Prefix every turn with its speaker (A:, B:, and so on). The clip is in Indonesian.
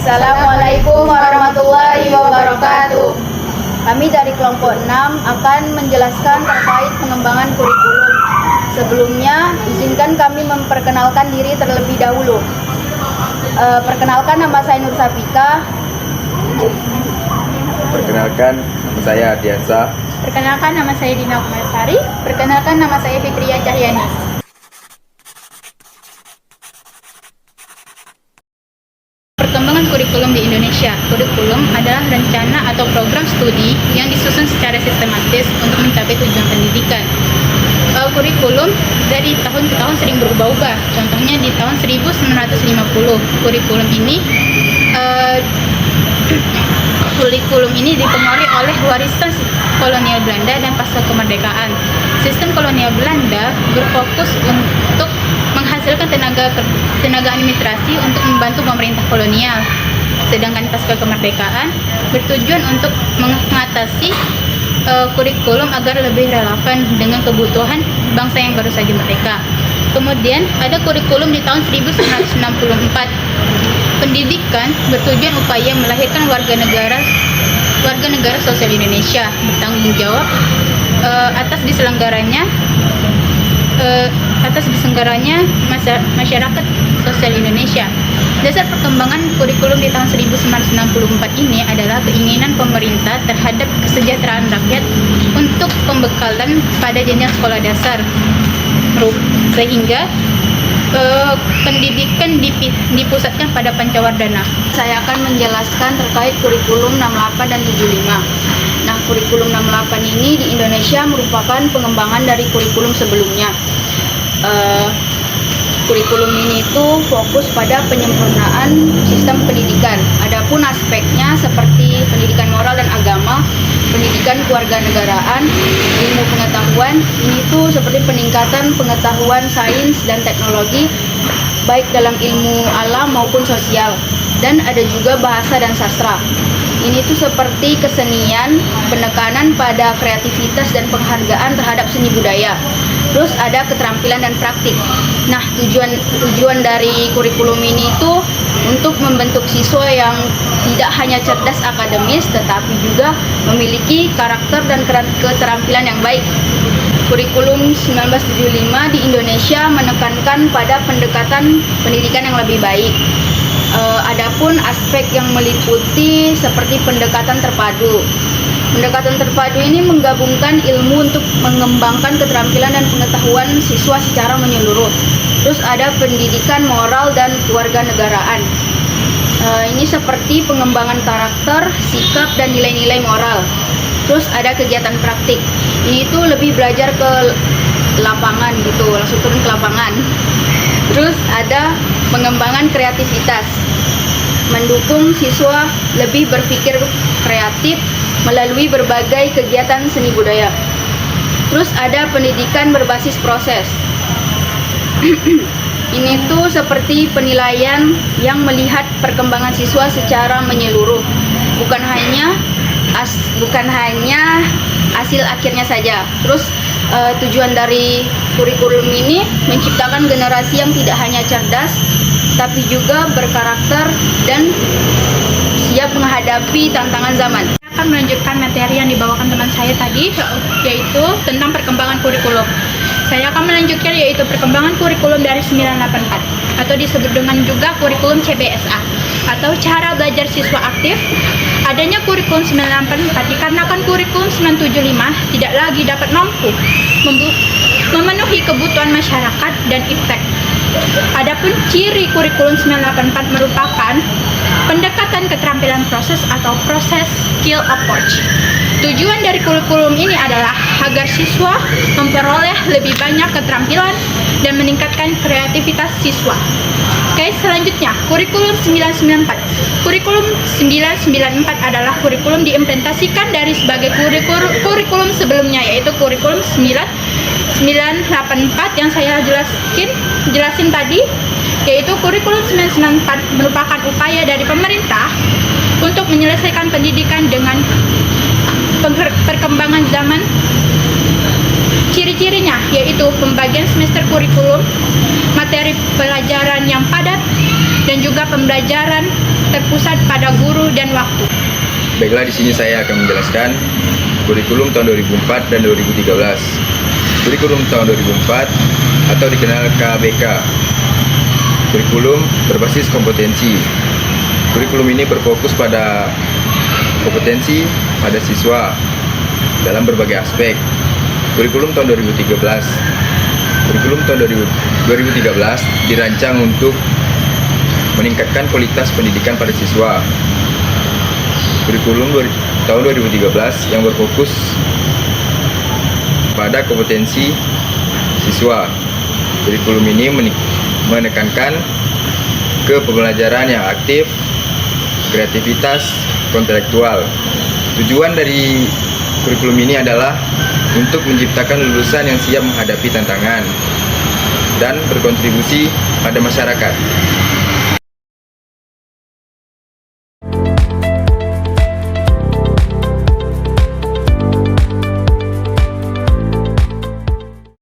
A: Assalamualaikum warahmatullahi wabarakatuh. Kami dari kelompok 6 akan menjelaskan terkait pengembangan kurikulum. Sebelumnya, izinkan kami memperkenalkan diri terlebih dahulu. Perkenalkan, nama saya Nur Safika.
B: Perkenalkan, nama saya Ardiansa.
C: Perkenalkan, nama saya Dina Kumarsari.
A: Perkenalkan, nama saya Fitria Cahyani.
C: Perkembangan kurikulum di Indonesia. Kurikulum adalah rencana atau program studi yang disusun secara sistematis untuk mencapai tujuan pendidikan. Kurikulum dari tahun ke tahun sering berubah-ubah. Contohnya di tahun 1950, kurikulum ini dipengaruhi oleh warisan kolonial Belanda dan pasca kemerdekaan. Sistem kolonial Belanda berfokus untuk menghasilkan tenaga administrasi untuk membantu pemerintah kolonial. Sedangkan pasca kemerdekaan bertujuan untuk mengatasi kurikulum agar lebih relevan dengan kebutuhan bangsa yang baru saja merdeka. Kemudian ada kurikulum di tahun 1964. Pendidikan bertujuan upaya melahirkan warga negara sosial Indonesia bertanggung jawab atas disenggaranya masyarakat sosial Indonesia. Dasar perkembangan kurikulum di tahun 1964 ini adalah keinginan pemerintah terhadap kesejahteraan rakyat untuk pembekalan pada jenjang sekolah dasar, sehingga pendidikan dipusatkan pada Pancawardhana.
A: Saya akan menjelaskan terkait kurikulum 68 dan 75. Nah, kurikulum 68 ini di Indonesia merupakan pengembangan dari kurikulum sebelumnya. Kurikulum ini itu fokus pada penyempurnaan sistem pendidikan. Adapun aspeknya seperti pendidikan moral dan agama, pendidikan kewarganegaraan, ilmu pengetahuan, ini tuh seperti peningkatan pengetahuan sains dan teknologi baik dalam ilmu alam maupun sosial. Dan ada juga bahasa dan sastra. Ini tuh seperti kesenian, penekanan pada kreativitas dan penghargaan terhadap seni budaya. Terus ada keterampilan dan praktik. Nah, tujuan dari kurikulum ini itu untuk membentuk siswa yang tidak hanya cerdas akademis, tetapi juga memiliki karakter dan keterampilan yang baik. Kurikulum 1975 di Indonesia menekankan pada pendekatan pendidikan yang lebih baik. Adapun aspek yang meliputi seperti pendekatan terpadu. Pendekatan terpadu ini menggabungkan ilmu untuk mengembangkan keterampilan dan pengetahuan siswa secara menyeluruh. Terus ada pendidikan moral dan kewarganegaraan. Ini seperti pengembangan karakter, sikap, dan nilai-nilai moral. Terus ada kegiatan praktik. Ini tuh lebih belajar ke lapangan gitu, langsung turun ke lapangan. Terus ada pengembangan kreativitas, mendukung siswa lebih berpikir kreatif melalui berbagai kegiatan seni budaya. Terus ada pendidikan berbasis proses. Ini tuh seperti penilaian yang melihat perkembangan siswa secara menyeluruh, bukan hanya hasil akhirnya saja. Terus tujuan dari kurikulum ini menciptakan generasi yang tidak hanya cerdas, tapi juga berkarakter dan siap menghadapi tantangan zaman.
C: Saya akan melanjutkan materi yang dibawakan teman saya tadi, yaitu tentang perkembangan kurikulum. Saya akan melanjutkan yaitu perkembangan kurikulum dari 984, atau disebut dengan juga kurikulum CBSA, atau cara belajar siswa aktif. Adanya kurikulum 984 dikarenakan kurikulum 975 tidak lagi dapat mampu memenuhi kebutuhan masyarakat dan iptek. Adapun ciri kurikulum 984 merupakan pendekatan keterampilan proses atau proses skill approach. Tujuan dari kurikulum ini adalah agar siswa memperoleh lebih banyak keterampilan dan meningkatkan kreativitas siswa. Oke, selanjutnya kurikulum 994. Kurikulum 994 adalah kurikulum diimplementasikan dari sebagai kurikulum sebelumnya, yaitu kurikulum 984 yang saya jelasin tadi, yaitu kurikulum 994 merupakan upaya dari pemerintah untuk menyelesaikan pendidikan dengan perkembangan zaman. Ciri-cirinya yaitu pembagian semester kurikulum, materi pelajaran yang padat, dan juga pembelajaran terpusat pada guru dan waktu.
B: Baiklah, di sini saya akan menjelaskan kurikulum tahun 2004 dan 2013. Kurikulum tahun 2004 atau dikenal KBK. Kurikulum berbasis kompetensi. Kurikulum ini berfokus pada kompetensi pada siswa dalam berbagai aspek. Kurikulum tahun 2013. Kurikulum tahun 2013 dirancang untuk meningkatkan kualitas pendidikan pada siswa. Kurikulum tahun 2013 yang berfokus pada kompetensi siswa. Kurikulum ini menekankan ke pembelajaran yang aktif, kreativitas, kontekstual. Tujuan dari kurikulum ini adalah untuk menciptakan lulusan yang siap menghadapi tantangan dan berkontribusi pada masyarakat.